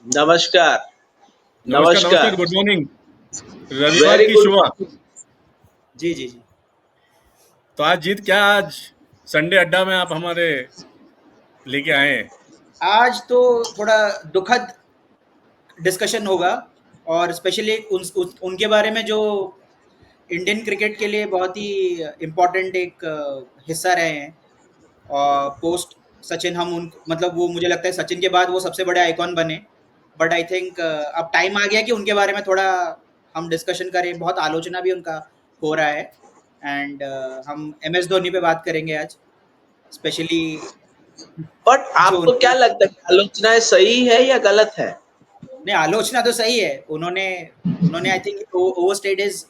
नमस्कार। नमस्कार, नमस्कार, नमस्कार। Good morning. रविवार वेरी की गुड। शुभ। जी जी जी। तो आज जीत क्या, आज संडे अड्डा में आप हमारे लेके आए हैं। आज तो थोड़ा दुखद डिस्कशन होगा और स्पेशली उनके बारे में जो इंडियन क्रिकेट के लिए बहुत ही इम्पोर्टेंट एक हिस्सा रहे हैं। और पोस्ट सचिन हम उन मतलब वो मुझे लगता है सचिन के बाद वो सबसे बड़े आइकॉन बने। बट आई थिंक अब टाइम आ गया कि उनके बारे में थोड़ा हम डिस्कशन करें। बहुत आलोचना भी उनका हो रहा है एंड हम एम एस धोनी पे बात करेंगे आज स्पेशली बट जो आपको क्या लगता है कि आलोचनाएं सही है या गलत है? नहीं, आलोचना तो सही है। उन्होंने उन्होंने आई थिंक ओवरस्टेड हिज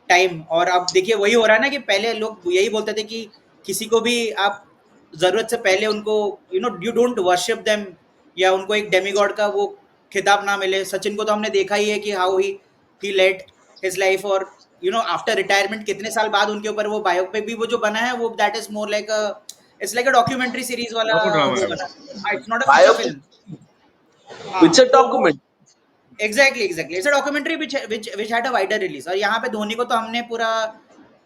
टाइम। और अब देखिए वही हो रहा है ना कि पहले लोग यही बोलते थे कि किसी को भी आप जरूरत से पहले उनको यू डोंट वर्शिप देम या उनको एक डेमीगॉड का वो खिताब ना मिले। सचिन को तो हमने देखा ही है कि how he late his life. और आफ्टर रिटायरमेंट कितने साल बाद उनके ऊपर वो बायोपिक भी वो जो बना है वो that is more like a it's like a documentary series वाला डॉक्यू ड्रामा वो है वो। बना। It's not a feature biopic. Film. हाँ इट्स अ तो वो document. Exactly it's a documentary which had a wider release. और यहाँ पे धोनी को तो हमने पूरा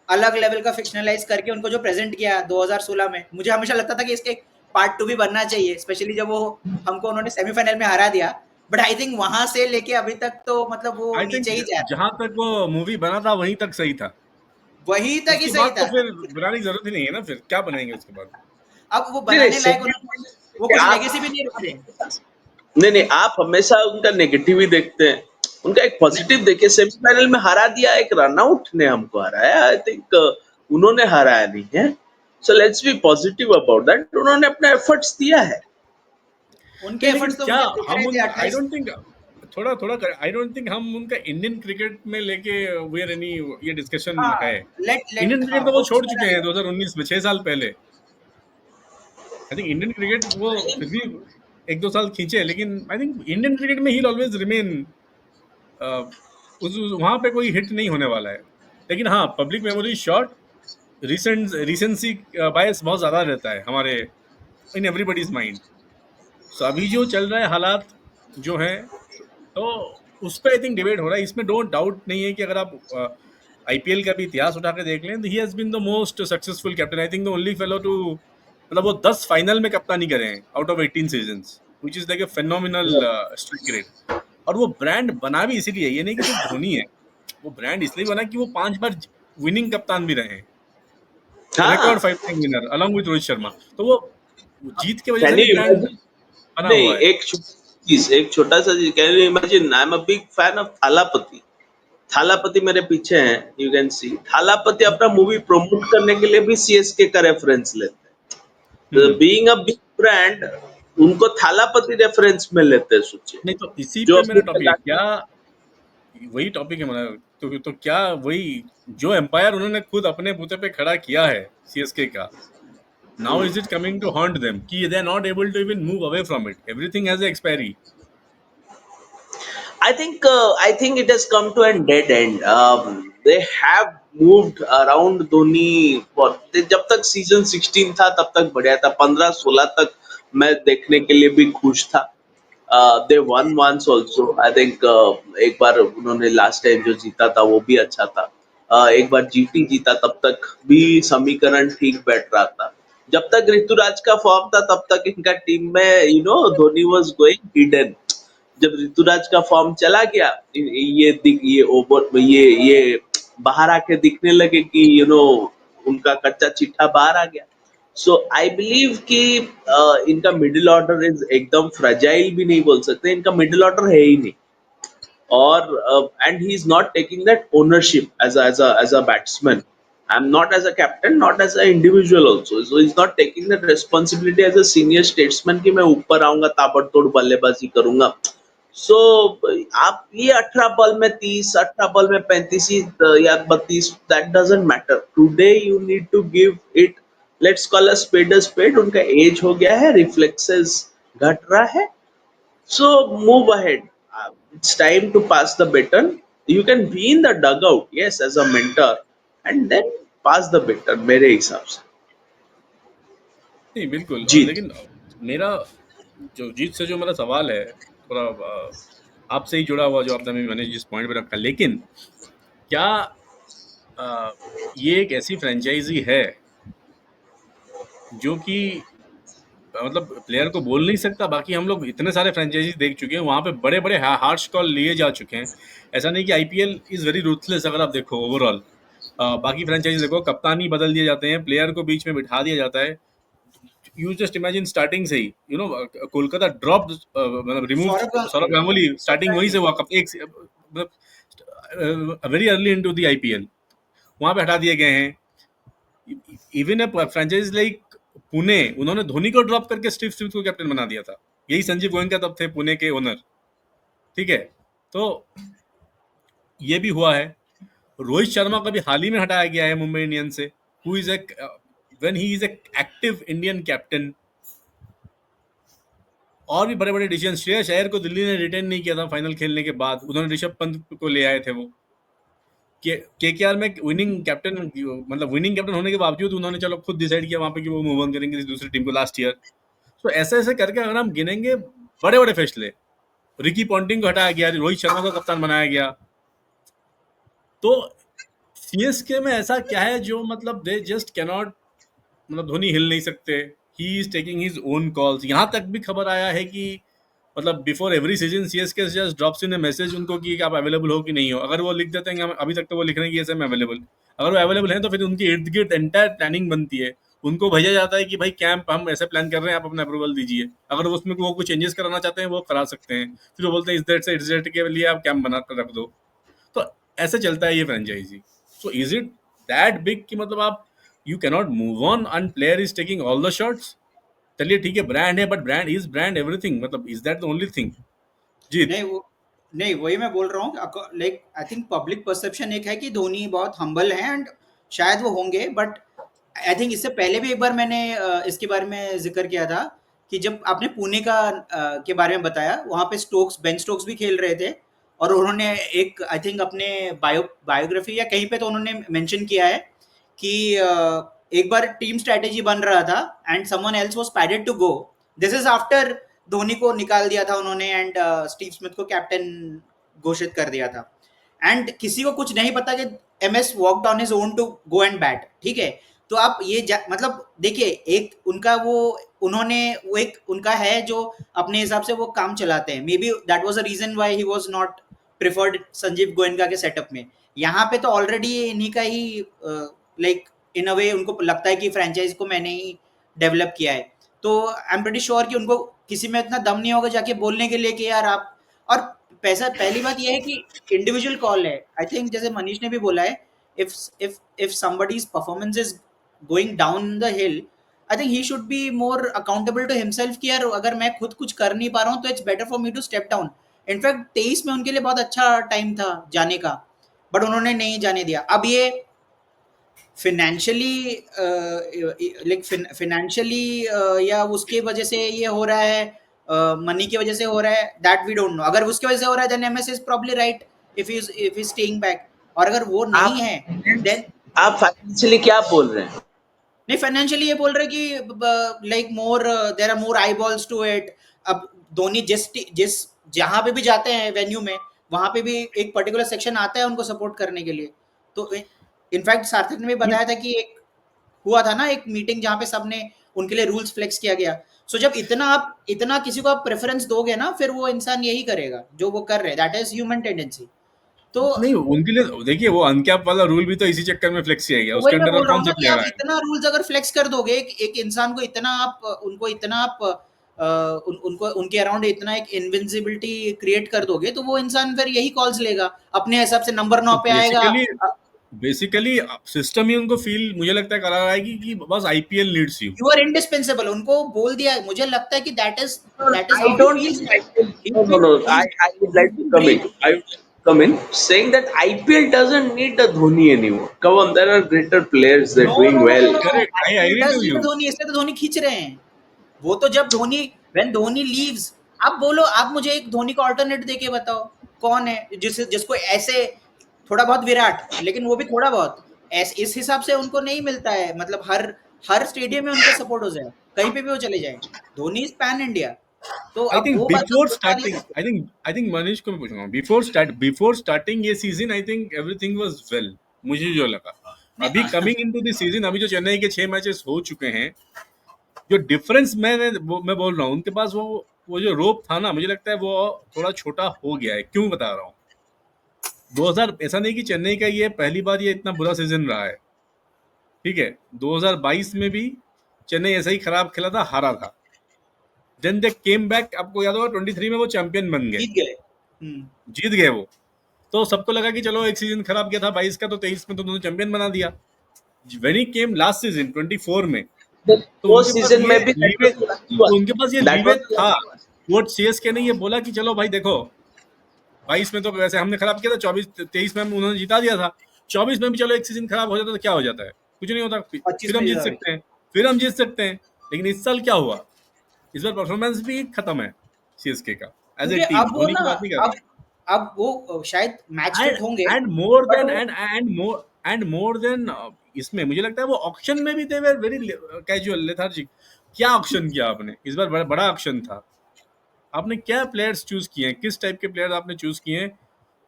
अलग लेवल का फिक्शनलाइज करके उनको जो प्रेजेंट किया 2016 में। मुझे हमेशा लगता था कि इसके पार्ट 2 भी बनना चाहिए, स्पेशली जब वो हमको उन्होंने सेमीफाइनल में हरा दिया। बट आई थिंक वहां से लेके अभी तक तो मतलब वो आई थिंक नीचे ही जा रहा है। जहां तक वो मूवी बना था वहीं तक सही था। वही तक ही उसके सही बाद तो था। फिर बनाने की जरूरत ही नहीं है ना, फिर क्या बनाएंगे उसके बाद। अब वो नहीं नहीं बनाने लायक उन्होंने वो सेकंड कुछ आप लेगेसी भी नहीं रखते। नहीं नहीं आप हमेशा उनका नेगेटिव ही देखते हैं। उनका एक पॉजिटिव देखिए, सेमीफाइनल में हरा दिया, एक रनआउट ने हमको हराया। आई थिंक उन्होंने हराया नहीं है। So let's be positive about that. उन्होंने अपना एफर्ट्स दिया है। उनके नहीं, लेकिन एफर्ट्स तो क्या मुझे दिख हम रहे थे उन आई 28। डोंट थिंक थोड़ा थोड़ा आई डोंट थिंक हम उनका इंडियन क्रिकेट में लेके वी आर एनी ये डिस्कशन हाँ है। लेट लेट इंडियन हाँ क्रिकेट तो वो वो छोड़ चला चुके हैं गया। 2019 में, 6 साल पहले। आई थिंक इंडियन क्रिकेट वो फिर भी एक दो साल खींचे, लेकिन आई थिंक इंडियन क्रिकेट में ही ऑलवेज रिमेन। उस वहां पे कोई हिट नहीं होने वाला है। लेकिन हाँ, पब्लिक मेमोरी शॉर्ट, रिसेंसी बायस बहुत ज्यादा रहता है हमारे इन एवरीबडीज माइंड। सो अभी जो चल रहा है हालात जो है, तो उस पर आई थिंक डिबेट हो रहा है। इसमें डोंट डाउट नहीं है कि अगर आप आईपीएल का भी इतिहास उठा के देख लें तो he has been the most successful captain, I think the only fellow to, मतलब वो 10 फाइनल में कप्तानी करे हैं out of 18 seasons, which is like a phenomenal strike rate. और वो ब्रांड बना भी इसीलिए, ये नहीं कि सिर्फ धोनी है। वो ब्रांड इसलिए बना कि वो 5 बार विनिंग कप्तान भी रहे हैं, रिकॉर्ड हाँ। 5 time winner along with Rohit Sharma. तो वो जीत की वजह से कैन भी यू ब्रांड इमेजिन? बना नहीं, हुआ है। एक छोटा सा चीज। Can you imagine? I am a big fan of Thalapathy. Thalapathy मेरे पीछे हैं, यू कैन सी। थालापति अपना मूवी प्रमोट करने के लिए भी सीएसके का रेफरेंस लेते हैं। हम्म। बीइंग अ बिग ब्रांड, उनको थालापति रेफरेंस में लेते हैं, सोचिए। नहीं, तो इसी जो पे मेरा अपनी टॉपिक है कलाकार। क्या, वही टॉपिक है मेरा। तो क्या वही जो एम्पायर उन्होंने खुद अपने बूते पे खड़ा किया है सीएसके का, now is it coming to haunt them कि they are not able to even move away from it, everything has expiry. I think it has come to a dead end. They have moved around Dhoni for जब तक season 16 था तब तक बढ़िया था। 15-16 तक मैं देखने के लिए भी खुश था। They won once also, I think. एक बार उन्होंने लास्ट टाइम जो जीता था वो भी अच्छा था। एक बार जीटी जीता, तब तक भी समीकरण ठीक बैठ रहा था। जब तक ऋतुराज का फॉर्म था तब तक इनका टीम में धोनी वाज गोइंग हिडन। जब ऋतुराज का फॉर्म चला गया, ये ओवर ये बाहर आके दिखने लगे कि उनका कच्चा चिट्ठा बाहर आ गया। सो आई बिलीव कि इनका मिडिल ऑर्डर इज एकदम फ्रजाइल भी नहीं बोल सकते, इनका मिडिल ऑर्डर है ही नहीं। और and he is not taking that ownership as a batsman. I'm not as a captain, not as an individual also. So he's not taking that responsibility as a senior statesman कि मैं ऊपर आऊंगा, ताबड़तोड़ बल्लेबाजी करूंगा। सो आप ये 18 बॉल में 30, 18 बॉल में 35 या 32, that doesn't matter. Today you need to give it, let's call a spade. उनका एज हो गया है, रिफ्लेक्सेस घट रहा है। So move ahead. It's time to pass the baton. You can be in the dugout, yes, as a mentor, and then pass the baton, मेरे हिसाब से। नहीं बिल्कुल, जीत। लेकिन मेरा जो जीत से जो मेरा सवाल है थोड़ा आपसे ही जुड़ा हुआ जो आपने मैंने जिस पॉइंट पे रखा, लेकिन क्या ये एक ऐसी फ्रेंचाइजी है जो कि मतलब प्लेयर को बोल नहीं सकता? बाकी हम लोग इतने सारे फ्रेंचाइजी देख चुके हैं, वहाँ पे बड़े बड़े हार्श कॉल लिए जा चुके हैं। ऐसा नहीं कि आईपीएल इज वेरी रूथलेस, अगर आप देखो ओवरऑल बाकी फ्रेंचाइजी देखो, कप्तानी बदल दिए जाते हैं, प्लेयर को बीच में बिठा दिया जाता है। यू जस्ट इमेजिन स्टार्टिंग से ही कोलकाता ड्रॉप मतलब रिमूव सौरभ गांगुली, स्टार्टिंग वहीं से हुआ मतलब very early into the IPL, वहां पे हटा दिए गए हैं। Even a franchise like Pune, उन्होंने धोनी को ड्रॉप करके स्टीव स्मिथ को कैप्टन बना दिया था। यही संजीव गोयनका तब थे पुणे के ओनर, ठीक है। तो ये भी हुआ है। रोहित शर्मा का भी हाल ही में हटाया गया है मुंबई इंडियंस से, who is when he is active Indian captain. और भी बड़े बड़े डिसीजन, श्रेयस अय्यर को दिल्ली ने रिटेन नहीं किया था फाइनल खेलने के बाद, उन्होंने ऋषभ पंत को ले आए थे। वो केकेआर में विनिंग कैप्टन, मतलब विनिंग कैप्टन होने के बावजूद उन्होंने चलो खुद डिसाइड किया वहां पे कि वो मूव ऑन करेंगे दूसरी टीम को लास्ट ईयर। तो ऐसे ऐसे करके अगर हम गिनेंगे बड़े बड़े फैसले, रिकी पॉन्टिंग को हटाया गया, रोहित शर्मा को कप्तान बनाया गया। तो सीएसके में ऐसा क्या है जो मतलब दे जस्ट कैनॉट, मतलब धोनी हिल नहीं सकते, he is taking his own calls. यहाँ तक भी खबर आया है कि मतलब before every season CSK just drops in A message उनको कि आप अवेलेबल हो कि नहीं हो। अगर वो लिख देते हैं, अभी तक तो वो लिख रहे हैं कि यस आई एम अवेलेबल, अगर वो अवेलेबल हैं तो फिर उनके इर्द गिर्द एंटायर प्लानिंग बनती है, उनको भेजा जाता है कि भाई कैंप हम ऐसे प्लान कर रहे हैं, आप अपना अप्रूवल दीजिए। अगर वो उसमें वो कुछ चेंजेस कराना चाहते हैं वो करा सकते हैं, फिर वो बोलते हैं इस डेट के लिए आप कैंप बना कर रख दो। तो ऐसे चलता है ये franchise. So is it that big कि मतलब आप you cannot move on and player is taking all the shots? चलिए ठीक है, ब्रांड है, but brand is brand everything, मतलब is that the only thing? जीत नहीं वही मैं बोल रहा हूँ। Like I think public perception एक है कि धोनी बहुत हम्बल है एंड शायद वो होंगे, बट आई थिंक इससे पहले भी एक बार मैंने इसके बारे में जिक्र किया था कि जब आपने पुणे का के बारे में बताया, वहाँ पे बेन स्टोक्स भी खेल रहे थे और उन्होंने एक आई थिंक अपने बायोग्राफी या कहीं पे तो उन्होंने मेंशन किया है कि एक बार टीम स्ट्रेटेजी बन रहा था and someone else was padded to go. This is after Dhoni को निकाल दिया था उन्होंने एंड स्टीव स्मिथ को कैप्टन घोषित कर दिया था एंड किसी को कुछ नहीं पता कि MS walked on his own to go and bat, ठीक है। तो आप ये मतलब देखिए, एक उनका वो एक उनका है जो अपने हिसाब से वो काम चलाते हैं। Maybe that was a reason why he was not preferred Sanjiv Goenka के सेटअप में। यहाँ पे तो ऑलरेडी इन्हीं का ही लाइक इन अ वे उनको लगता है कि फ्रेंचाइज को मैंने ही डेवलप किया है। तो आई एम प्रीटी श्योर कि उनको किसी में इतना दम नहीं होगा जाके बोलने के लिए कि यार आप, और पैसा, पहली बात यह है कि इंडिविजुअल कॉल है। आई थिंक जैसे मनीष ने भी बोला है, if somebody's performance is going down the hill, I think he should be more accountable to himself कि यार अगर मैं खुद कुछ कर नहीं पा रहा हूँ तो it's better for me to step down। In fact 23 में उनके लिए बहुत अच्छा टाइम था जाने का, बट उन्होंने नहीं जाने दिया। अब ये फाइनेंशियली या उसके वजह से ये हो रहा है, मनी की वजह से हो रहा है, दैट वी डोंट नो। अगर उसकी वजह से हो रहा है then MS is probably right if he staying back, और अगर वो नहीं है देन आप फाइनेंशियली क्या बोल रहे हैं? नहीं, फाइनेंशियली ये बोल रहे कि like more there are more eyeballs to it. अब धोनी जिस जहां पे भी जाते हैं वेन्यू में, वहां पे भी एक पर्टिकुलर सेक्शन आता है उनको सपोर्ट करने के लिए। तो इनफैक्ट सार्थक ने भी बताया था कि एक हुआ था ना एक मीटिंग जहां पे सबने उनके लिए रूल्स फ्लेक्स किया गया। सो जब इतना किसी को आप प्रेफरेंस दोगे ना, फिर वो इंसान यही करेगा जो वो कर रहे हैं, दैट इज ह्यूमन टेंडेंसी। तो नहीं, उनके लिए देखिए वो अनकैप वाला रूल भी तो इसी चक्कर में फ्लेक्स किया गया, उसके वही मैं अंडर बोल और रहा कौन हूँ सा ना कि प्लेयर आप आएगा? इतना रूल्स अगर फ्लेक्स कर दोगे, एक इंसान को इतना आप उनको इतना आप उनको उनके अराउंड इतना एक इनविंसिबिलिटी क्रिएट कर दोगे, तो वो इंसान फिर यही कॉल्स लेगा, अपने हिसाब से नंबर 9 तो पे आएगा। बेसिकली सिस्टम ही उनको फील, मुझे लगता है, करा रहा है कि बस IPL needs you. You are indispensable, उनको बोल दिया है। मुझे लगता है कि that is I how he don't feels. think IPL. He No, no, feel no. He I would like to come in. Brave. I would like to come in saying that IPL doesn't need the Dhoni anymore. Come on, there are greater players that no are doing no no well. No no, correct, I IPL agree does to need you. Dhoni, इसलिए तो धोनी खींच रहे हैं। वो तो जब Dhoni, when Dhoni leaves, आप बोलो, आप मुझे एक धोनी का ऑल्टरनेट देके बताओ कौन है जिसको ऐसे थोड़ा बहुत विराट, लेकिन वो भी थोड़ा बहुत इस हिसाब से उनको नहीं मिलता है। मतलब हर हर स्टेडियम में उनका सपोर्ट हो जाए, कहीं पे भी वो चले जाए। Dhoni is pan India. तो आई अब थिंक वो बात तो बिफोर बता नहीं स्टार्टिंग सकते। आई थिंक मनीष को मैं पूछूंगा, बिफोर स्टार्टिंग ये season I think everything was well, मुझे जो लगा। नहीं अभी कमिंग इनटू द सीजन, अभी जो चेन्नई के 6 मैचेस हो चुके हैं, जो डिफरेंस मैं बोल रहा हूँ, उनके पास वो जो रोप था ना, मुझे लगता है वो थोड़ा छोटा हो गया है। क्यों बता रहा हूँ, 2000 ऐसा नहीं कि चेन्नई का ये पहली बार ये इतना बुरा सीजन रहा है, ठीक है। 2022 में भी चेन्नई ऐसा ही खराब खेला था, हारा था। देन दे केम बैक, आपको याद होगा 23 में वो चैंपियन बन गए, जीत गए। जीत गए वो। तो सबको लगा कि चलो एक सीजन खराब गया था 22 का, तो 23 में तो दोनों चैंपियन बना दिया। When he came last season 24 में, तो वो उनके पास सीजन ये में भी that leeway, was the lucky तो वन, उनके पास ये दैट लीवे वाज द था। Lucky one. वो सीएसके ने ये बोला कि चलो भाई देखो, 22 में तो वैसे हमने खराब किया था, 24 23 में उन्होंने जिता दिया था, 24 में भी चलो एक सीजन खराब हो जाता तो क्या हो जाता है, कुछ नहीं होता, फिर 25 हम में जीत जीता। सकते हैं, फिर हम जीत सकते हैं। लेकिन इस साल क्या हुआ, इस बार परफॉर्मेंस भी खत्म है सीएसके का, एज ए क्योंकि टीम, अब वो धोनी ना, की बात नहीं कर अब अब वो शायद मैच रहा। फिट होंगे, एंड मोर बट देन वो मोर देन इसमें मुझे लगता है वो ऑक्शन में भी दे वर वेरी कैजुअल, लेथार्जिक। क्या ऑक्शन किया आपने इस बार, बड़ा ऑक्शन था। आपने क्या प्लेयर्स चूज किए हैं, किस टाइप के प्लेयर्स आपने चूज किए हैं?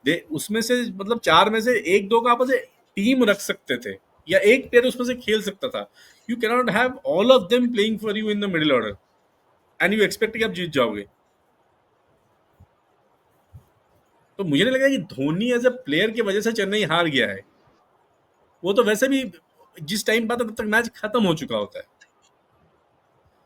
दे उसमें से मतलब 4 में से 1-2 का आपस टीम रख सकते थे, या एक प्लेयर उसमें से खेल सकता था। You can not have all of them playing for you in the middle order and you expect कि आप जीत जाओगे। तो मुझे नहीं लगा कि धोनी एज अ प्लेयर की वजह से चेन्नई हार गया है। वो तो वैसे भी जिस टाइम पाता तब तक मैच खत्म हो चुका होता है।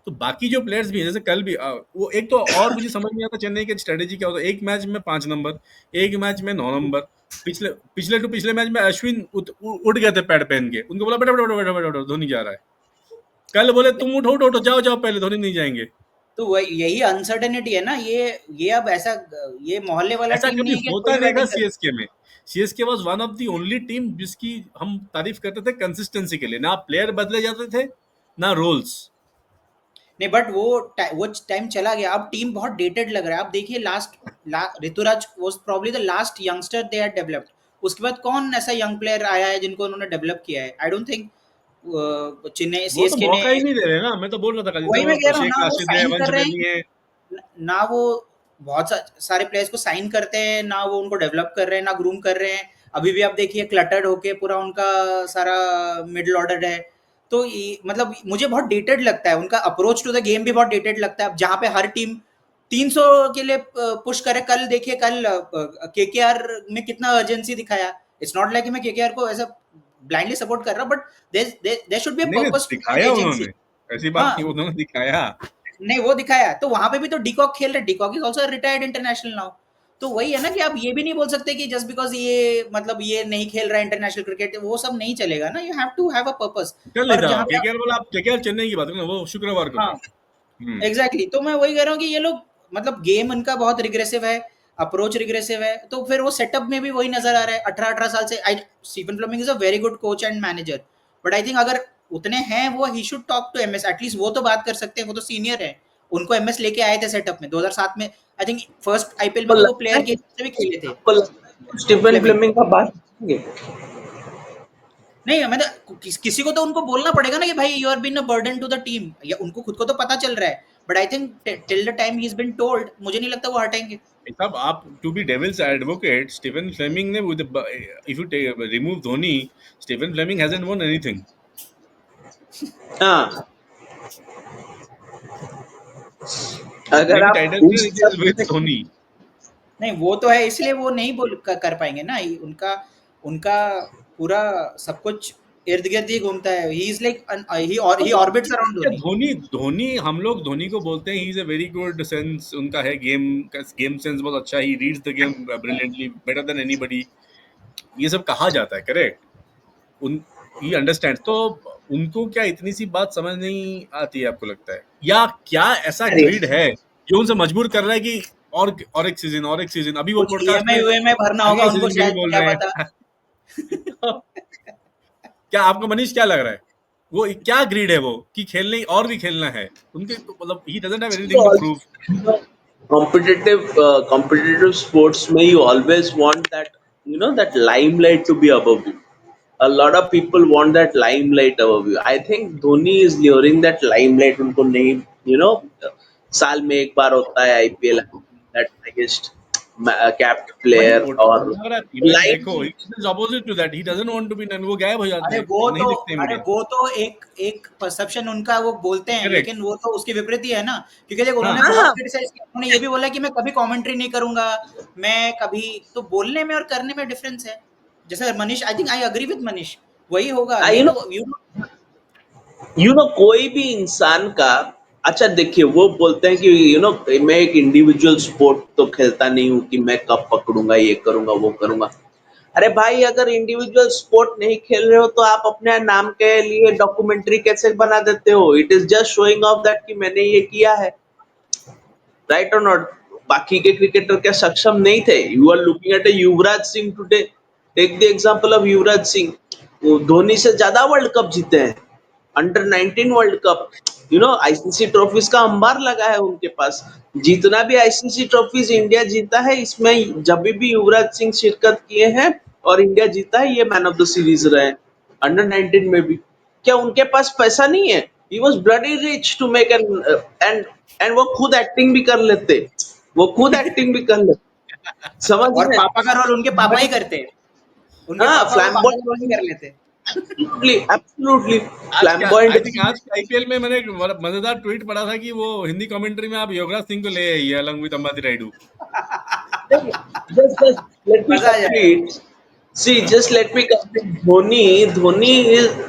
तो बाकी जो प्लेयर्स भी हैं, जैसे कल भी वो एक तो और मुझे समझ नहीं आता चेन्नई की स्ट्रेटेजी क्या होता है। एक मैच में 5 नंबर, एक मैच में 9 नंबर। पिछले पिछले टू पिछले मैच में अश्विन उठ गए थे पैड पहन के, उनको बोला बेटा बेटा बेटा बेटा बेटा धोनी जा रहा है। कल बोले तुम उठो उठो उठो, जाओ जाओ पहले, धोनी नहीं जाएंगे। तो वही यही अनसर्टेनिटी है ना, ये अब ऐसा, ये मोहल्ले वाला ऐसा टीम कभी नहीं है कि होता कोई नहीं था बैटिंग कर। सीएसके में। CSK was one of the only team जिसकी हम तारीफ करते थे कंसिस्टेंसी के लिए। ना प्लेयर बदले जाते थे, ना रोल्स। नहीं, बट वो टाइम चला गया। अब टीम बहुत डेटेड लग रहा है। आप देखिए Ruturaj was probably the last youngster they had developed. उसके बाद कौन ऐसा यंग प्लेयर आया है जिनको उन्होंने डेवलप किया है? आई डोंट थिंक चेन्नई वो तो सीएसके ने। मौका ही नहीं दे रहे ना। मैं तो बोल रहा था कल, वही मैं कह जैसे रहा हूँ, शेख ना वो राशिद है, साइन वंश कर रहे बेली हैं, है। ना वो बहुत सारे प्लेयर्स को साइन करते हैं, ना वो उनको डेवलप कर रहे हैं, ना ग्रूम कर रहे हैं। अभी भी आप देखिए क्लटर्ड होके पूरा उनका सारा मिडिल ऑर्डर है। तो मतलब मुझे बहुत डेटेड लगता है उनका अप्रोच टू द गेम, भी बहुत डेटेड लगता है। अब जहाँ पे हर टीम 300 के लिए पुश करे। कल देखिए, कल केकेआर में कितना अर्जेंसी दिखाया। इट्स नॉट लाइक मैं केकेआर को ऐसा ब्लाइंडली सपोर्ट कर रहा, but there should be a नहीं नहीं, पर्पस टू दैट दिखाया एजेंसी। उन्होंने, ऐसी बात हाँ, नहीं, उन्होंने दिखाया। नहीं वो दिखाया तो वहां पे भी तो डिकॉक खेल रहे। De Kock is also retired international now. तो वही है ना कि आप ये भी नहीं बोल सकते कि जस्ट बिकॉज ये मतलब ये नहीं खेल रहा है इंटरनेशनल क्रिकेट, वो सब नहीं चलेगा ना। You have to have a purpose. चल नहीं और था जहां पे केकेआर बोला, आप केकेआर चेन्नई की बात करें, वो शुक्रवार को हाँ, था। एग्जैक्टली तो मैं वही कह रहा हूँ कि ये लोग मतलब गेम उनका बहुत रिग्रेसिव है, अप्रोच रिग्रेसिव है। तो फिर वो सेटअप में भी वही नजर आ रहा है। 18-18 साल से I Stephen Fleming is a very good coach and manager, but I think अगर उतने हैं वो, he should talk to MS at least. वो तो बात कर सकते हैं, वो तो सीनियर है। उनको एमएस लेके आए थे सेटअप में 2007 में। आई थिंक फर्स्ट आईपीएल में आपको तो वो लगता प्लेयर है के हिसाब से भी खेले थे आपको लगता है कि स्टीफन फ्लेमिंग। फ्लेमिंग का बात करेंगे? नहीं, मैं तो किसी को तो उनको बोलना पड़ेगा ना कि भाई you are been a burden to the team. या उनको खुद को तो पता चल रहा है, but I think till the time he is been told, मुझे नहीं लगता वो हटेंगे। साहब, आप to be devil's advocate, Stephen Fleming ने with, if you remove Dhoni, Stephen Fleming hasn't won anything. हाँ, जितने अगर भी आप टाइटल्स उस हैं, इट हिसाब इज विद से धोनी। नहीं वो तो है, इसलिए वो नहीं कर पाएंगे ना। उनका उनका पूरा सब कुछ इर्द गिर्द ही घूमता है। He is like he orbits around क्या धोनी। धोनी, धोनी हम लोग धोनी को बोलते हैं he is a very good sense, उनका है गेम का, गेम सेंस बहुत अच्छा, he reads the game brilliantly better than anybody, ये सब कहा जाता है, करेक्ट। उन ही अंडरस्टैंड। तो उनको क्या इतनी सी बात समझ नहीं आती है, आपको लगता है? या क्या ऐसा अरे ग्रिड है जो उनसे मजबूर कर रहा है कि और एक सीजन, और एक सीजन? अभी वो कुछ पॉडकास्ट में ईएमआई वीएमआई भरना होगा अगले उनको सीजन के भी शायद, बोल क्या रहे पता। हैं। क्या आपको मनीष क्या लग रहा है, वो क्या ग्रिड है वो कि खेलने और भी खेलना है उनके, मतलब he doesn't have anything to prove. competitive sports may you always want that, that limelight to be above you. A lot of people want that limelight above you. I think Dhoni is luring that limelight. उनको नहीं, साल में एक बार होता है IPL, that highest capped वही player. बोल और लग रहा है इवेंट देखो, live is opposite to that, he doesn't want to be none, वो गायब हो जाते अरे हैं, वो नहीं तो दिखते अरे मीडिया। वो तो एक एक परसेप्शन उनका वो बोलते हैं, करेक्ट। लेकिन वो तो उसके विपरीत ही है ना, क्योंकि देख हाँ उन्होंने बहुत हाँ क्रिटिसाइज किया, उन्होंने ये भी बोला कि मैं कभी कमेंट्री नहीं करूंगा, मैं कभी, तो बोलने में और करने में डिफरेंस है। जैसे Manish, I think I agree with Manish, वही होगा यू नहीं नो, तो कोई भी इंसान का, अच्छा देखिए वो बोलते हैं कि मैं एक इंडिविजुअल स्पोर्ट तो खेलता नहीं हूँ कि मैं कब पकड़ूंगा, ये करूंगा, वो करूंगा। अरे भाई, अगर इंडिविजुअल स्पोर्ट नहीं खेल रहे हो तो आप अपने नाम के लिए डॉक्यूमेंट्री कैसे बना देते हो? It is just showing off that कि मैंने ये किया है, राइट और नॉट? बाकी के क्रिकेटर क्या सक्षम नहीं थे? You are looking at a Yuvraj Singh today, take the example of Yuvraj Singh. वो धोनी से ज्यादा वर्ल्ड कप जीते हैं, under 19 world cup. ICC trophies का अंबार लगा है उनके पास। जितना भी आईसीसी ट्रॉफीज इंडिया जीता है, इसमें जब भी युवराज सिंह शिरकत किए हैं और इंडिया जीता है, ये मैन ऑफ द सीरीज रहे हैं, अंडर 19 में भी। क्या उनके पास पैसा नहीं है? He was bloody rich to make and and वो खुद एक्टिंग भी कर लेते, वो खुद एक्टिंग भी कर लेते, समझ और रहे पापा का रोल उनके पापा ही करते हैं, उनके हाँ, पापा वो पापा का रोल ही फ्लैम्बॉयंट, कर लेते हैं। एब्सोल्युटली एब्सोल्युटली आज क्या, फ्लैम्बॉयंट। आई थिंक आज के आईपीएल में मैंने एक मजेदार ट्वीट पढ़ा था कि वो हिंदी कमेंट्री में आप युवराज सिंह को ले आइए Alang with Ambati Rayudu. Just let me मजा आ जाएगा। complete. See, just let me complete.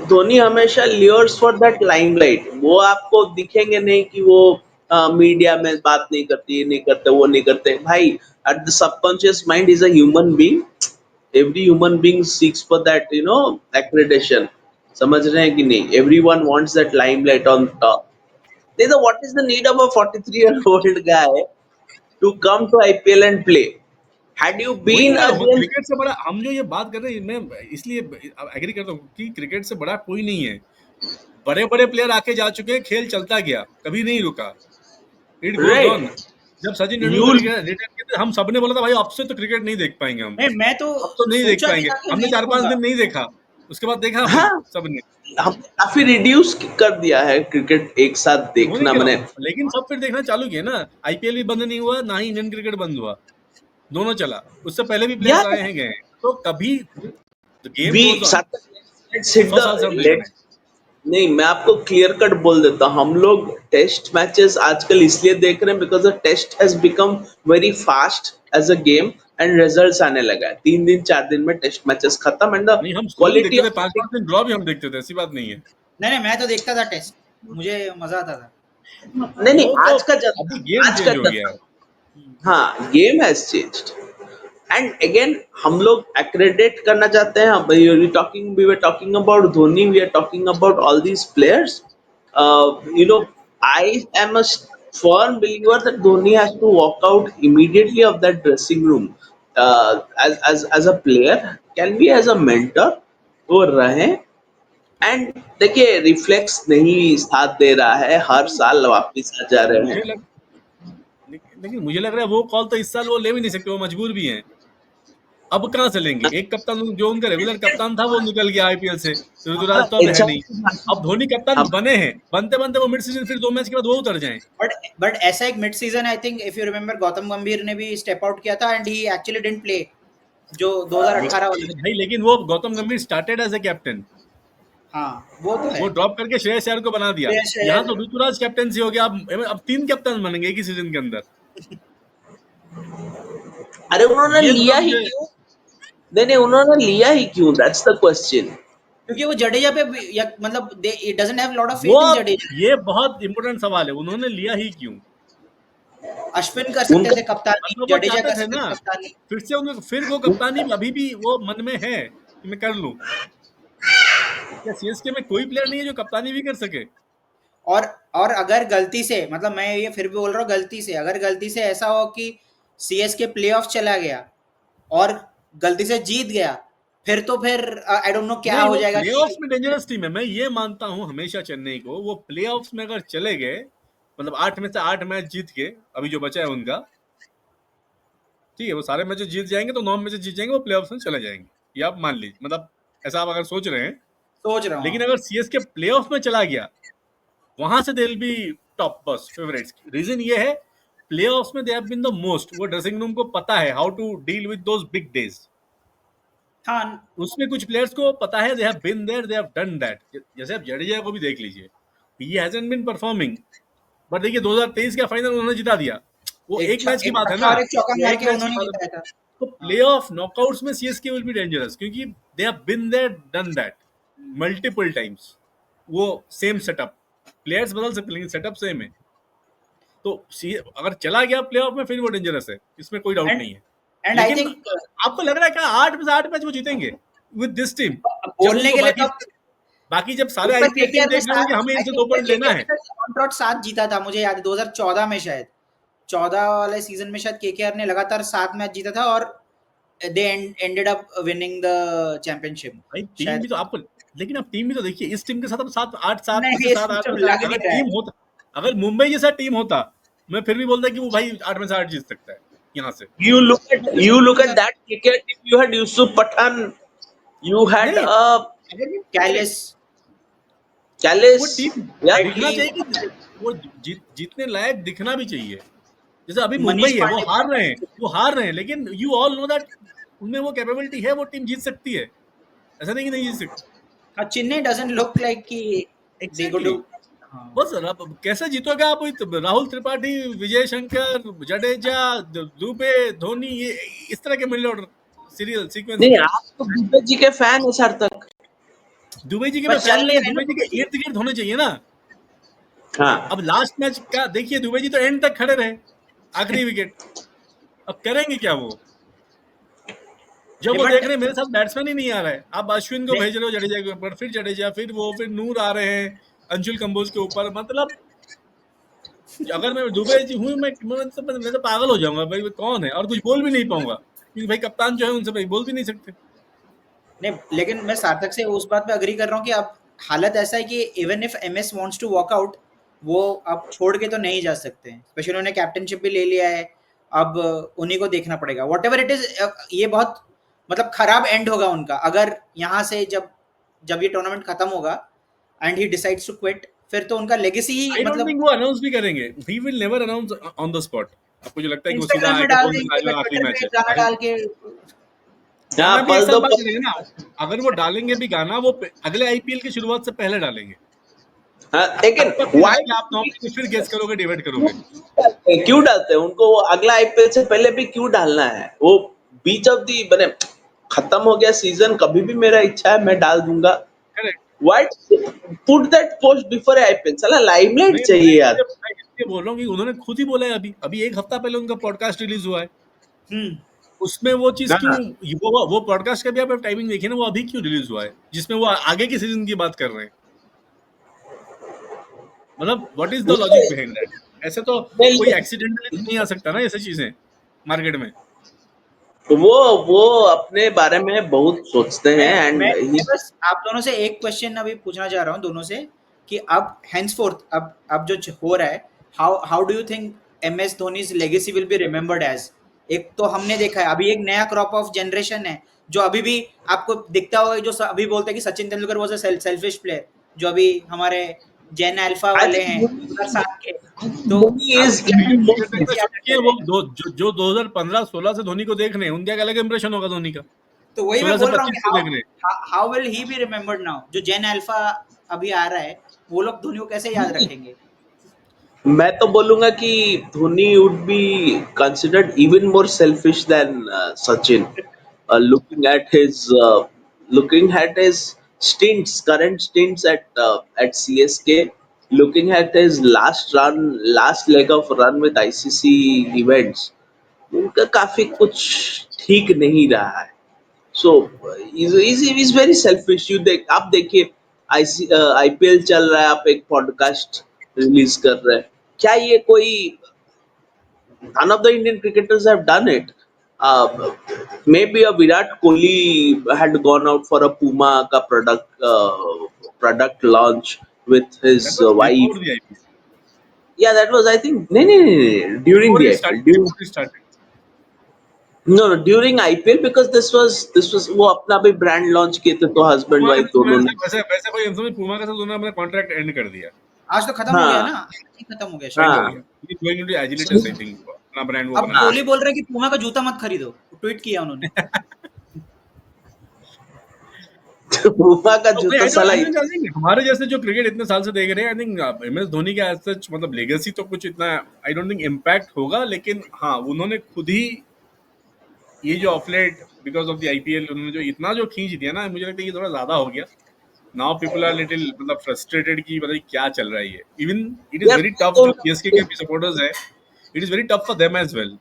Dhoni हमेशा lures for that limelight. वो आपको दिखेंगे नहीं कि वो मीडिया में बात नहीं करती, ये नहीं करते, वो नहीं करते। भाई, at the subconscious mind is a human being. Every human being seeks for that, accreditation. समझ रहे हैं कि नहीं? Everyone wants that limelight on top. Then what is the need of a 43-year-old guy to come to IPL and play? Had you वही been मैं a real, cricket से बड़ा, हम जो ये बात कर रहे हैं, मैं इसलिए एग्री करता हूँ कि क्रिकेट से बड़ा कोई नहीं है। बड़े बड़े प्लेयर आके जा चुके हैं, खेल चलता गया, कभी नहीं रुका, इट गोज ऑन। right? जब सचिन तेंदुलकर You रिटायर किए थे, हम सबने बोला था भाई अब से तो क्रिकेट नहीं देख पाएंगे हम, नहीं, मैं तो अब तो नहीं देख सोचा भी पाएंगे। था कि हमने नहीं 4-5 देखूंगा। दिन नहीं देखा, उसके बाद देखा हम हाँ, सबने। हमने काफी रिड्यूस कर दिया है क्रिकेट एक साथ वही देखना। कह रहा मैंने हूँ, लेकिन सब फिर देखना चालू किया ना। आईपीएल भी बंद नहीं हुआ, ना ही इंडियन क्रिकेट बंद हुआ, दोनों चला। उससे पहले भी प्लेयर्स यार आए हैं गए हैं, तो कभी game we goes on. Let's hit 100 साल से हम द देख रहे लेट हैं। नहीं, मैं आपको क्लियर कट बोल देता हूँ। हम लोग टेस्ट मैचेस आजकल इसलिए देख रहे हैं because the test has become very fast as a game and results आने लगा है। 3 दिन 4 दिन में टेस्ट मैचेस खत्म एंड द नहीं, हम स्लो भी क्वालिटी देखते थे, ऑफ 5-5 दिन ड्रॉ भी हम देखते थे, ऐसी बात नहीं है। नहीं नहीं, मैं तो देखता था टेस्ट, मुझे मजा आता था। नहीं नहीं, वो तो आज का अभी ज्यादा, गेम आज का चेंज हो गया ज्यादा। है। हाँ, game has changed and again हम लोग एक्रेडिट करना चाहते हैं। We were talking about Dhoni, we are talking about all these players. I am a firm believer that Dhoni has to walk out immediately of that dressing room as a player, can be as a mentor, वो रहे। And देखिए, reflex नहीं साथ दे रहा है, हर साल वापस आ जा रहे मुझे हैं। लग लेकिन मुझे लग रहा है वो कॉल तो इस साल वो ले भी नहीं सकते, वो मजबूर भी हैं। अब कहाँ से लेंगे? एक कप्तान जो उनका रेगुलर कप्तान था वो निकल गया आईपीएल से, ऋतुराज तो अब है नहीं। अब धोनी कप्तान हम बने हैं, बनते बनते वो मिड सीजन फिर 2 मैच के बाद वो उतर जाएं। बट ऐसा एक mid season, I think if you remember, Gautam गंभीर ने भी स्टेप आउट किया था and he actually didn't play, जो 2018 वाला। अरे भाई, लेकिन वो गौतम गंभीर स्टार्टेड एज ए कैप्टन, हाँ, वो तो है। वो ड्रॉप करके श्रेयस अय्यर को बना दिया। श्रेयस यहाँ अय्यर, तो ऋतुराज कैप्टनसी हो गया, अब 3 कैप्टन बनेंगे एक ही सीजन के अंदर। अरे उन्होंने ये थोड़ा लिया ही मुझे, क्यों? नहीं नहीं, उन्होंने लिया ही क्यों? That's the question. क्योंकि वो जडेजा पे मतलब it doesn't have lot of वो फेथ इन जडेजा। ये बहुत इंपॉर्टेंट सवाल है, उन्होंने लिया ही क्यों? अश्विन कर सकते उनका थे कप्तानी, मतलब वो जडेजा चाहते कर थे सकते ना, थे कप्तानी। फिर वो कप्तानी अभी भी वो मन में है कि मैं कर लूं। क्या सीएसके में कोई प्लेयर नहीं है जो कप्तानी भी कर सके? और और अगर गलती से, मतलब मैं ये फिर भी बोल रहा हूँ, गलती से, अगर गलती से ऐसा हो कि सीएसके प्लेऑफ चला गया और गलती से जीत गया, फिर आई डोंट नो क्या नहीं, हो वो जाएगा प्लेऑफ्स कि में डेंजरस टीम है, मैं ये मानता हूं हमेशा चेन्नई को। वो प्लेऑफ्स में अगर चले गए, मतलब 8 में से 8 मैच जीत के, अभी जो बचा है उनका, ठीक है, वो सारे मैच जीत जाएंगे तो 9 मैच जीत जाएंगे, वो प्लेऑफ्स में चले जाएंगे, ये आप मान लीजिए। मतलब ऐसा आप अगर सोच रहे हैं, सोच रहा हूँ। लेकिन अगर सीएसके प्लेऑफ में चला गया, वहां से दे विल बी टॉप बस फेवरेट्स। रीजन ये है प्लेऑफ्स में they have been the most, वो ड्रेसिंग रूम को पता है how to deal with those big days. हाँ उसमें कुछ प्लेयर्स को पता है, they have been there, they have done that. जैसे आप जडेजा को भी देख लीजिए, he hasn't been performing, but देखिए 2023 का फाइनल उन्होंने जिता दिया। वो एक मैच की बात है ना, और एक चौका वो मार एक के मैच की उन्होंने बात है। जिताया था। तो प्लेऑफ नॉकआउट्स में सीएसके विल बी डेंजरस क्योंकि they have been there, done that multiple times. वो सेम सेटअप, प्लेयर्स बदल सकते लेकिन सेटअप सेम है। तो अगर चला गया प्लेऑफ में फिर वो डेंजरस है, इसमें कोई डाउट एंड नहीं है। एंड आई लेकिन थिंक आपको लग रहा है क्या 8 में से 8 मैच वो जीतेंगे विद दिस टीम? जब बोलने उनको के लिए बाकी जब सारे एक बार आईपीएल टीम केकेआर ने देख रहे होंगे हमें इनसे 2 पॉइंट लेना है। ऑन ट्रॉट 7 जीता था, मुझे याद है 2014 में, शायद 14 वाले सीजन में शायद केकेआर ने लगातार 7 मैच जीता था और they ended up winning the championship भाई टीम शायद। भी तो आपको, लेकिन अब टीम भी तो देखिए, इस टीम के साथ अब 7 8 7 नहीं, में से ये 7 8 तो में से लग 8 नहीं अगर रहा है। टीम होता, अगर मुंबई जैसा टीम होता, मैं फिर भी बोलता कि वो भाई 8 में से 8 जीत सकता है यहाँ से। You look at that KKR team. You had Yusuf Pathan. You had नहीं कैलिस, वो Chalis. Team Yeah. दिखना चाहिए कि वो जीतने लायक दिखना भी चाहिए। जैसे अभी मुंबई मनीष है, वो पांडे। हार रहे हैं, लेकिन यू ऑल नो दैट उनमें वो कैपेबिलिटी है, वो टीम जीत सकती है, ऐसा नहीं कि नहीं जीत सकती। चेन्नई डजंट लुक लाइक कि दे कुड एग्जैक्टली, डू। बस अब कैसे जीतोगे आप? राहुल त्रिपाठी, विजय शंकर, जडेजा, दुबे, धोनी, ये इस तरह के मिडिल ऑर्डर सीरियल सीक्वेंस नहीं, में। आप तो दुबे जी के फैन है सर तक। दुबे जी के बस मैं चल फैन, नहीं लेकिन रहे दुबे ना जी के इर्द गिर्द होने चाहिए ना। हाँ, अब लास्ट मैच का देखिए, दुबे जी तो एंड तक खड़े रहे, आखिरी विकेट। अब करेंगे क्या वो, जब वो देख रहे हैं मेरे साथ बैट्समैन ही नहीं आ रहा है, आप अश्विन को भेज रहे हो जडेजा के ऊपर, फिर जडेजा, फिर नूर आ रहे हैं अंशुल कंबोज के ऊपर। मतलब अगर मैं दुबे जी हूँ, मैं तो पागल हो जाऊंगा भाई, वो कौन है, और कुछ बोल भी नहीं पाऊंगा क्योंकि भाई कप्तान जो है उनसे भाई बोल भी नहीं सकते। नहीं, लेकिन मैं सार्थक से उस बात पे अग्री कर रहा हूँ कि अब हालत ऐसा है कि even if MS wants to walk out, वो अब छोड़ के तो नहीं जा सकते हैं। स्पेशली उन्होंने कैप्टनशिप भी ले लिया है, अब उन्हीं को देखना पड़ेगा वॉट एवर इट इज। ये बहुत मतलब खराब एंड होगा उनका अगर यहाँ से जब ये टूर्नामेंट खत्म होगा and he decides to quit, फिर तो उनका लेगेसी ही आई डोंट मतलब थिंक वो अनाउंस भी करेंगे, he will never announce on the spot. आपको जो लगता है कि वो सीधा इंस्टाग्राम में आके डाल बोल देगा देंगे, आज आखिरी ट्विटर मैच पे है गाना भाई। डाल के। गाना हाँ, भी एक पल साथ दो बाद पल। चलेगा ना, अगर वो डालेंगे भी गाना, वो अगले आईपीएल की शुरुआत से पहले डालेंगे। हाँ, लेकिन तब तक फिर why आके आप नॉर्मली फिर गेस करोगे, डिबेट करोगे। क्यों डालते हैं उनको? वो अगला आईपीएल से पहले भी क्यों डालना है? वो बीच ऑफ दी बने, खत्म हो गया सीजन, कभी भी मेरा इच्छा है मैं डाल दूंगा। Correct. Why put that post before IPL? साला लाइमलाइट मैं चाहिए यार। इसलिए बोल रहा हूँ कि उन्होंने खुद ही बोला है, अभी अभी एक हफ्ता पहले उनका पॉडकास्ट रिलीज हुआ है, हम्म उसमें वो चीज क्यों, हाँ, वो पॉडकास्ट का भी आप टाइमिंग देखिए ना, वो अभी क्यों रिलीज हुआ है जिसमें वो आगे की सीजन की बात कर रहे हैं। मतलब what is the logic behind that? ऐसे तो कोई एक्सीडेंटली नहीं आ सकता ना ऐसी चीजें मार्केट में। वो अपने बारे में बहुत सोचते मैं हैं मैं एंड मैं बस आप दोनों से एक क्वेश्चन अभी पूछना चाह रहा हूँ दोनों से कि अब henceforth अब जो हो रहा है, how do you think MS Dhoni's legacy will be remembered as? एक तो हमने देखा है अभी एक नया क्रॉप ऑफ जनरेशन है जो अभी भी आपको दिखता होगा, जो अभी बोलते हैं कि Sachin Tendulkar was a selfish player, जो अभी हमारे जेन अल्फा आई वाले हैं थिंक 2007 के। तो धोनी अब is Indian even more cricket में सोचिए, वो जो 2015-16 से धोनी को देख रहे हैं, उनका अलग इंप्रेशन होगा धोनी का। तो वही मैं 16 से बोल रहा हूँ 25 कि को देख रहे हैं। How will he be remembered now? जो जेन अल्फा अभी आ रहा है, वो लोग धोनी को कैसे याद रखेंगे? मैं तो बोलूंगा कि Dhoni would be considered even more selfish than Sachin, looking at his stints, current stints at CSK, looking at his last leg of run with ICC events, उनका काफी कुछ ठीक नहीं रहा है। So is very selfish. आप देखिए, आईपीएल चल रहा है, आप एक पॉडकास्ट रिलीज कर रहे हैं। क्या ये कोई, none of the Indian cricketers have done it. Maybe a Virat Kohli had gone out for a Puma ka product launch with That his was wife. before the IPL, Yeah, that was, I think, no, during before the he IPL. started. Before he started. No, during IPL, because this was वो अपना भी brand launch किए थे, तो husband पुमा के wife साथ दोनों ने। वैसे वैसे कोई समझ, पुमा के साथ उन्होंने अपना कॉन्ट्रैक्ट एंड कर दिया। आज तो खत्म हो गया हाँ ना, आज ही खत्म हो गया एंड शायद। हो हाँ गया, he is going into agilities I think, अपना ब्रांड वो अब बना हाँ कोहली रहे बोल रहे हैं कि पूमा का जूता मत खरीदो, ट्वीट किया उन्होंने। पुमा का तो जूता आई साला डोंट आई थिंक हमारे जैसे जो क्रिकेट इतने साल से देख रहे हैं, आई थिंक एमएस धोनी का एज सच मतलब लेगेसी तो कुछ इतना आई डोंट थिंक इम्पैक्ट होगा, लेकिन हाँ उन्होंने खुद ही ये जो ऑफलेट बिकॉज ऑफ द आईपीएल उन्होंने जो इतना जो खींच दिया ना, मुझे लगता है ये थोड़ा ज्यादा हो गया। नाउ पीपल आर लिटिल मतलब फ्रस्ट्रेटेड कि पता नहीं क्या चल रहा है ये। इवन इट इज यार वेरी टफ, जो सीएसके के सपोर्टर्स है, it is very tough for them as well.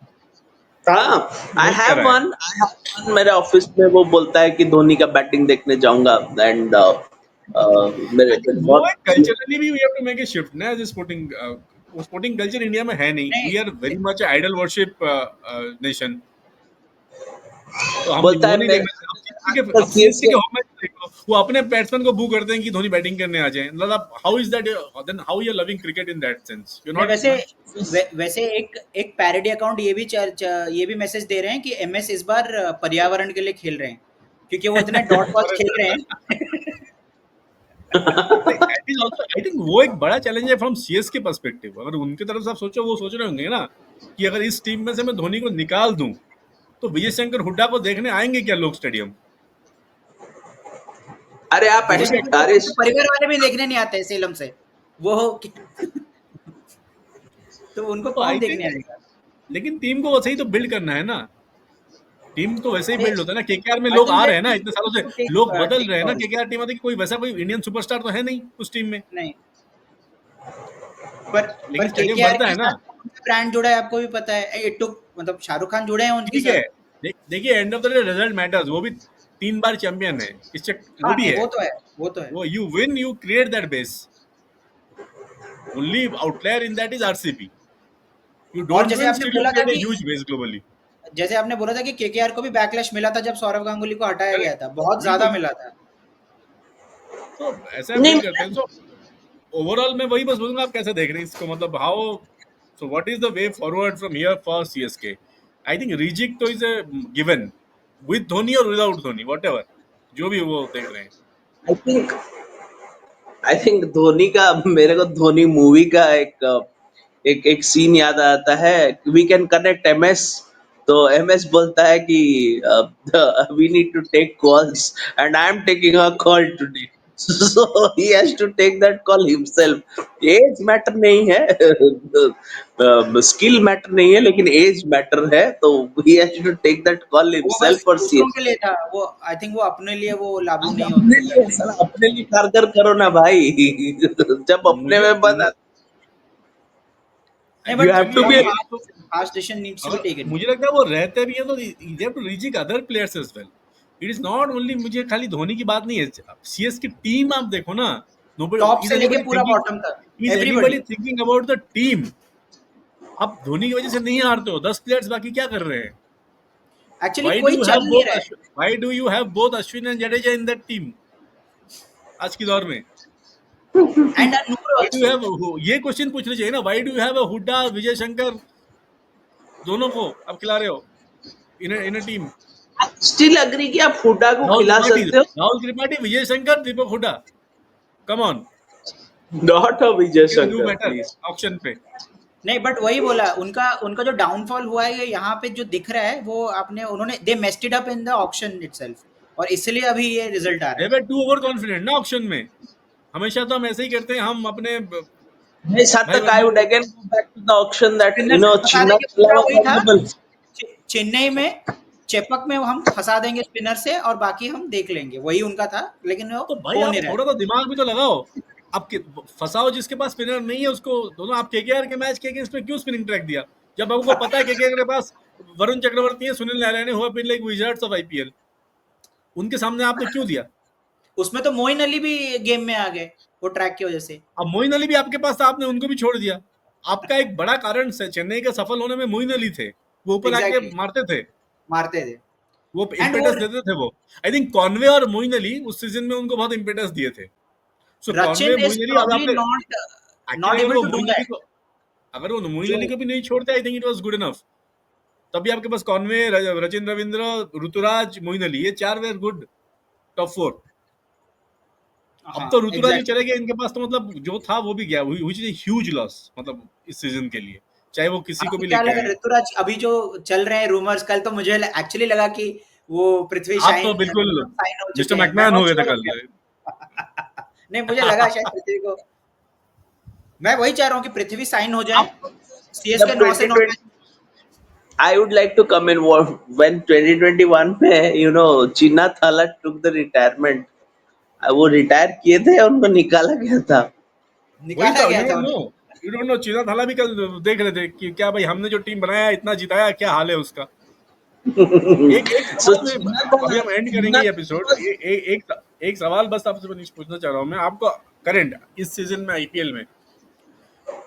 हाँ हो क्या रहा है? आई हैव वन मेरे ऑफिस में वो बोलता है कि धोनी का बैटिंग देखने जाऊंगा एंड मेरे आई थिंक मेरे वो बहुत एक कल्चरली भी we have to make a shift ना, एज स्पोर्टिंग वो स्पोर्टिंग कल्चर इंडिया में है नहीं, नहीं, we are very much idol worship nation. तो हम बोलता वो है नहीं मैं देखना। आपका अब सीएसके सीएसके के होम मैच देखो, वो अपने बैट्समैन को बू करते हैं कि धोनी बैटिंग करने आ जाए। मतलब how is that, then how you are loving cricket in that sense, you are नहीं नॉट। वैसे एक एक पैरोडी अकाउंट ये भी मैसेज दे रहे हैं कि एमएस इस बार पर्यावरण के लिए खेल रहे हैं, क्योंकि वो इतने डॉट बॉल्स खेल रहे हैं। That is also I think वो एक बड़ा चैलेंज है फ्रॉम सीएसके पर्सपेक्टिव। अगर उनकी तरफ से आप सोचो, वो सोच रहे होंगे ना कि अगर इस टीम में से मैं धोनी को निकाल दूं तो विजय शंकर हुड्डा को देखने आएंगे क्या लोग स्टेडियम? अरे आप विजय वही शंकर को अरे उनके परिवार वाले भी देखने नहीं आते सेलम से, वो तो उनको तो कौन आई देखने थिंक, आएगा? लेकिन टीम को वैसे ही तो बिल्ड करना है ना। टीम तो वैसे ही अरे बिल्ड होता है ना। केकेआर में आई लोग थिंक आ रहे दैट हैं ना इतने सालों से, टू टेक लोग बदल टेक रहे हैं ना। कॉल्स। केकेआर टीम आती, कोई वैसा कोई इंडियन सुपरस्टार तो है नहीं उस टीम में, नहीं, पर लेकिन स्टेडियम केकेआर भरता के है ना। साथ कौन सा ब्रांड जुड़ा है आपको भी पता है, इट टुक मतलब शाहरुख खान जुड़े हैं उनके ठीक है, साथ। देखिए end of the day result matters. वो भी 3 बार चैंपियन है, वो हाँ भी नहीं, है। वो तो है, वो तो है। वो you win, you create that base. Only outlier in that is RCB. You और don't win, still you create a huge base globally। जैसे आपने बोला था कि केकेआर को भी बैकलैश मिला था जब सौरव गांगुली को हटाया गया करेक्ट, था, बहुत ज्यादा बिल्कुल। मिला था। तो ऐसा नहीं बिल्ड करते हैं। सो ओवरऑल मैं वही बस बोलूंगा, आप कैसे देख रहे हैं इसको, मतलब how, so what is the way forward from here for CSK? I think rejig तो is a given, with Dhoni और विदाउट धोनी, व्हाटएवर जो भी वो देख रहे हैं। आई थिंक आई थिंक धोनी का मेरे को धोनी मूवी का एक सीन याद आता है। वी कैन कनेक्ट एमएस, तो एमएस बोलता है कि we need to take calls and I am taking a call today, so he has to take that call himself. Age matter नहीं है, स्किल मैटर नहीं है, लेकिन एज मैटर है, तो he has to take that call वो बस himself और सी। दूसरों के लिए था, वो आई थिंक वो अपने लिए वो लागू आप नहीं अपने होते लिए करते। साला अपने लिए कारगर करो ना भाई। जब अपने मुझे में बना, नहीं, you but have actually to some be। Harsh decision needs to be अगर टेकन। मुझे लगता है वो रहते भी है तो they have to reach other players as well. It is not only, मुझे खाली धोनी की बात नहीं है। सीएस की टीम आप देखो ना, टॉप नोबडी इज से लेके एनीबॉडी पूरा थिंकिंग, बॉटम तक, is everybody. Anybody thinking about the team? आप धोनी की वजह से नहीं हारते हो, 10 प्लेयर्स बाकी क्या कर रहे हैं? एक्चुअली व्हाई डू कोई यू हैव चल नहीं बोथ रहा है। Why do you have both Ashwin and Jadeja in that team आज की दौर में? And Noor why do you also. Have, ये क्वेश्चन पूछना चाहिए ना, why do you have a Hooda, Vijay Shankar, दोनों को आप खिला रहे हो in a team? Still agree कि आप हुड्डा को खिला सकते हो। राहुल त्रिपाठी, विजय शंकर, दीपक Hooda, come on, not a Vijay can do Shankar better please. Auction पे? नहीं, बट वही बोला, उनका उनका जो डाउनफॉल हुआ है ये यहाँ पे जो दिख रहा है, वो आपने उन्होंने they messed it up in the auction itself, और इसलिए अभी ये रिजल्ट आ रहा दे है। वर टू ओवर कॉन्फिडेंट ना ऑक्शन में। हमेशा तो हम ऐसे ही करते हैं, हम अपने नहीं, भाई Satak, I वर्मा would को। again go back to the auction that spinner से फंसा Chinna देंगे, पूरा was वही था। available. चेन्नई में चेपक में हम फंसा देंगे स्पिनर से, और बाकी हम देख लेंगे, वही उनका था, लेकिन वो तो भाई हो आप नहीं रहा है। थोड़ा तो दिमाग भी तो लगाओ। आप फंसाओ जिसके पास स्पिनर नहीं है उसको दोनों। आप केकेआर के मैच के अगेंस्ट में क्यों स्पिनिंग ट्रैक दिया, जब आपको पता है केकेआर के पास वरुण चक्रवर्ती है, सुनील नारायण हुआ pin like Wizards of IPL, उनके सामने आपने क्यों दिया? उसमें तो मोइन अली भी गेम में आ गए वो ट्रैक की वजह से। अब मोइन अली भी आपके पास था, आपने उनको भी छोड़ दिया। आपका एक बड़ा कारण से चेन्नई का सफल होने में मोइन अली थे, वो ऊपर आके एग्जैक्टली, मारते थे, मारते थे। वो एंड वो इम्पेटस देते थे वो। आई थिंक कॉनवे और मोइन अली उस सीजन में उनको बहुत इम्पेटस दिए थे। So Conway, Rachin is Moeen Ali, अब प्रॉब्ली आपने not actually able to do that. अगर वो मोइन जो अली को भी नहीं छोड़ते, I think it was good enough. तभी आपके पास कॉनवे, रचिन रविंद्र, ऋतुराज, मोइन अली, ये 4 वेर गुड टॉप 4। अब हाँ तो ऋतुराज भी एग्जैक्टली। चले गए इनके पास, तो मतलब जो था वो भी गया, व्हिच इज ह्यूज लॉस मतलब इस सीजन के लिए, चाहे वो किसी को आपको भी क्या लेके लगा आए। ऋतुराज, अभी जो चल रहे हैं रूमर्स, कल तो मुझे एक्चुअली लगा कि वो पृथ्वी आप तो शाइन बिल्कुल साइन हो चुके मिस्टर हैं, मैं मैकमैन बहुत हो गए थे श्योर हो कल। गया। नहीं, मुझे लगा शायद पृथ्वी को, मैं वही चाह रहा हूँ कि पृथ्वी साइन हो जाए, आप सीएसके जब 9 से 9 match. 2020 I would like to come in when 2021 में चिन्ना थाला took the retirement. वो रिटायर किए थे और उनको निकाला गया था। वही निकाला तो, गया था उन्हें। यू डोंट नो चिन्ना थाला भी कल देख रहे थे कि क्या भाई हमने जो टीम बनाया इतना जिताया, क्या हाल है उसका। एक एक So सवाल में, चिन्ना अभी थाला हम एंड करेंगे चिन्ना ये एपिसोड, एक सवाल बस आपसे पूछना चाह रहा हूँ मैं, आपको करंट इस सीजन में आईपीएल में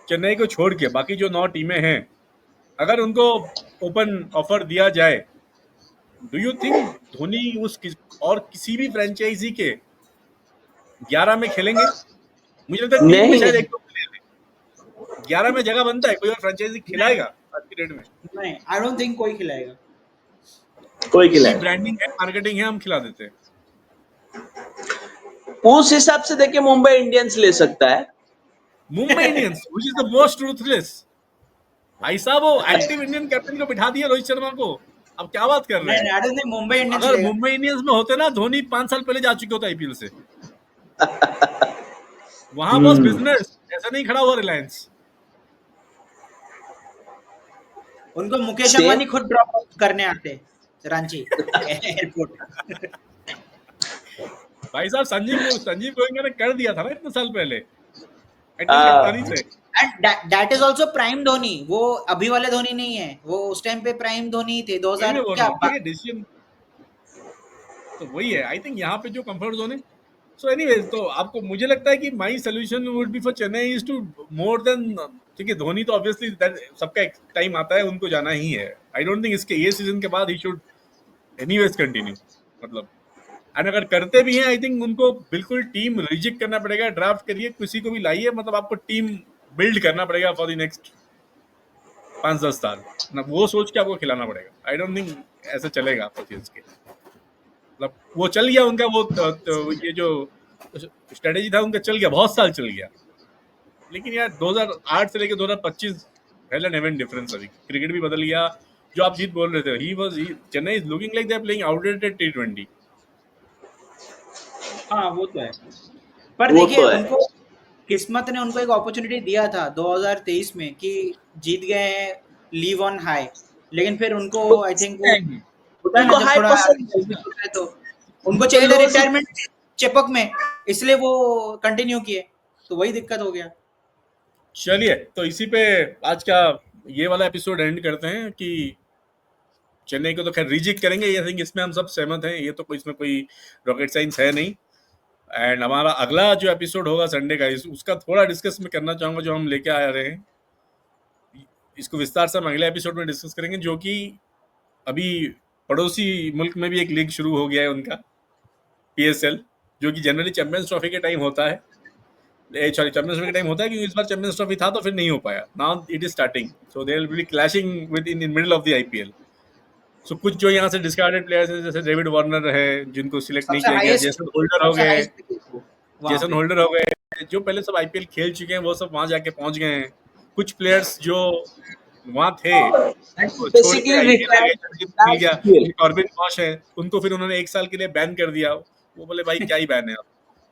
चेन्नई को छोड़ के बाकी जो 9 टीमें हैं, अगर उनको ओपन ऑफर दिया जाए, डू यू थिंक धोनी और किसी भी फ्रेंचाइजी के 11 में खेलेंगे? मुझे लगता है टीम में नहीं शायद एक दो प्लेयर है, 11 में जगह बनता है, कोई और फ्रेंचाइजी नहीं खिलाएगा आज की डेट में? नहीं, आई डोंट थिंक कोई खिलाएगा। कोई इतनी खिलाए। ब्रांडिंग है, मार्केटिंग है, हम खिला देते हैं। उस हिसाब से देखिए मुंबई इंडियंस ले सकता है। Mumbai Indians which is the most ruthless, भाई साहब वो एक्टिव इंडियन कैप्टन को बिठा दिया रोहित शर्मा को, अब क्या बात कर रहे नहीं हैं? नहीं, I don't think Mumbai Indians अगर लेगा। मुंबई इंडियंस में होते ना, धोनी 5 साल पहले जा चुके होते आईपीएल से। वहां बस हम्म बिजनेस, ऐसा नहीं खड़ा हुआ रिलायंस। उनको मुकेश सेम अंबानी खुद ड्रॉप आउट करने आते रांची एयरपोर्ट। भाई साहब संजीव गोयनका ने कर दिया था ना इतने साल पहले अटल कप्तानी से। And that is also prime Dhoni, वो अभी वाले धोनी नहीं है, वो उस टाइम पे प्राइम धोनी थे वही 2000 मैं बोल रहा क्या हूँ कि ये डिसीजन तो वही है, आई थिंक यहाँ पे जो कंफर्ट जोन है। सो एनीवेज, तो आपको, मुझे लगता है कि my solution would be for Chennai is to more than, ठीक है धोनी तो ऑब्वियसली सबका एक टाइम आता है, उनको जाना ही है। आई डोंट थिंक इसके ये सीजन के बाद ही शुड एनीवेज कंटिन्यू, मतलब एंड अगर करते भी हैं, आई थिंक उनको बिल्कुल टीम रिजिक करना पड़ेगा, ड्राफ्ट करिए किसी को भी लाइए, मतलब आपको टीम बिल्ड करना पड़ेगा फॉर द नेक्स्ट 5-10 साल ना, वो सोच के आपको खिलाना पड़ेगा। आई डोंट थिंक ऐसा चलेगा परचेज के, मतलब वो चल गया उनका, वो ये जो स्ट्रेटेजी था उनका चल गया, बहुत साल चल गया, लेकिन यार 2008 से लेकर 2025 हेल एंड हेवन डिफरेंस, अभी क्रिकेट भी बदल गया। जो आप जीत बोल रहे थे, Chennai is looking like they are playing outdated T20। हाँ वो तो है, पर वो देखिए तो है। उनको किस्मत ने उनको एक अपॉर्चुनिटी दिया था 2023 में कि जीत गए हैं, लीव ऑन हाई, लेकिन फिर उनको वो आई थिंक वो पसंद है। होता है ना उनको जब हाई थोड़ा पसंद है। आर्ग्यूमेंट होता है तो उनको उनको चाहिए था लो से रिटायरमेंट चेपक में, इसलिए वो कंटिन्यू किए, तो वही दिक्कत हो गया। चलिए, तो इसी पे आज का ये वाला एपिसोड एंड करते हैं कि चेन्नई को तो खैर रिजिक करेंगे, आई थिंक इसमें हम सब सहमत हैं, ये तो कोई इसमें कोई रॉकेट साइंस है नहीं। एंड हमारा अगला जो एपिसोड होगा संडे का, उसका थोड़ा डिस्कस मैं करना चाहूंगा, जो हम लेके आ रहे हैं इसको विस्तार से हम अगले एपिसोड में डिस्कस करेंगे, जो कि अभी पड़ोसी मुल्क में भी एक लीग शुरू हो गया है उनका, PSL, जो कि जनरली चैंपियंस ट्रॉफी के टाइम होता है, सॉरी चैंपियंस ट्रॉफी के टाइम होता है, क्योंकि इस बार चैंपियंस ट्रॉफी था तो फिर नहीं हो पाया, now it is starting, so they will be clashing with in middle of the IPL. So कुछ जो यहाँ से डिस्कार्डेड प्लेयर्स हैं, जैसे डेविड वार्नर है जिनको सिलेक्ट नहीं किया गया, सबसे हाईएस्ट वहां जेसन पे। होल्डर हो गए, जो पहले सब आईपीएल खेल चुके हैं, वो सब वहां जाके पहुंच गए हैं। कुछ प्लेयर्स जो वहां थे वो छोड़ के बेसिकली आईपीएल आ गए, जल्दी मिल रिटायर्ड गया। खेल। कॉर्बिन बॉश है, उनको फिर उन्होंने 1 साल के लिए बैन कर दिया। वो बोले भाई क्या ही बैन है,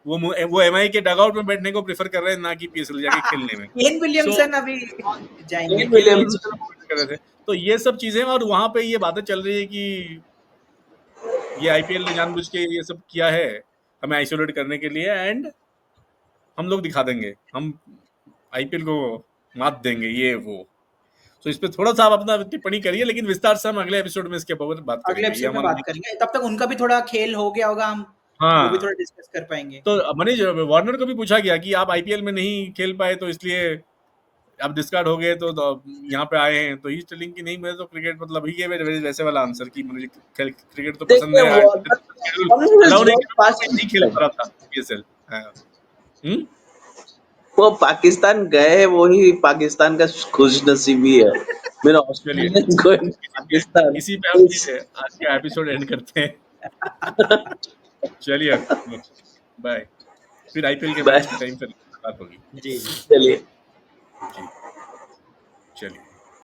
वो एमआई के डगआउट में बैठने को प्रेफर कर रहे हैं, ना कि पीएसएल जाके खेलने में। केन सो विलियमसन अभी जाएंगे। केन केन विलियम्स विलियमसन कर रहे थे, तो ये सब चीजें, और वहां पे ये बातें चल रही है कि ये आईपीएल ने जानबूझ के ये सब किया है हमें आइसोलेट करने के लिए, एंड हम लोग दिखा देंगे, हम आईपीएल को मात देंगे, ये वो। तो इस पे थोड़ा सा आप अपना टिप्पणी करिए, लेकिन विस्तार से हम अगले एपिसोड में इसके ऊपर बात अगले करेंगे, ये एपिसोड में हमारा बात करेंगे, तब तक उनका भी थोड़ा खेल हो गया होगा, हम वो भी हाँ। थोड़ा डिस्कस कर पाएंगे। तो मनीष, वार्नर को भी पूछा गया कि आप आईपीएल में नहीं खेल पाए तो इसलिए आप डिस्कार्ड हो गए, तो यहाँ पे आए हैं, तो ही टेलिंग कि नहीं, मैं तो क्रिकेट, मतलब ही वैसे वाला आंसर कि मुझे क्रिकेट तो पसंद देखिए है, अलाउ नहीं किया, मैं नहीं खेल पा रहा था पीएसएल। वो पाकिस्तान गए, वही पाकिस्तान का खुश नसीबी है। मेरा चलिए, ऑस्ट्रेलियन गोइंग पाकिस्तान इसी पे हम इस आज का एपिसोड एंड करते हैं। चलिए, बाय। फिर आईपीएल के बाय। मैच के टाइम पे बात होगी। जी जी चलिए। जी, चलिए।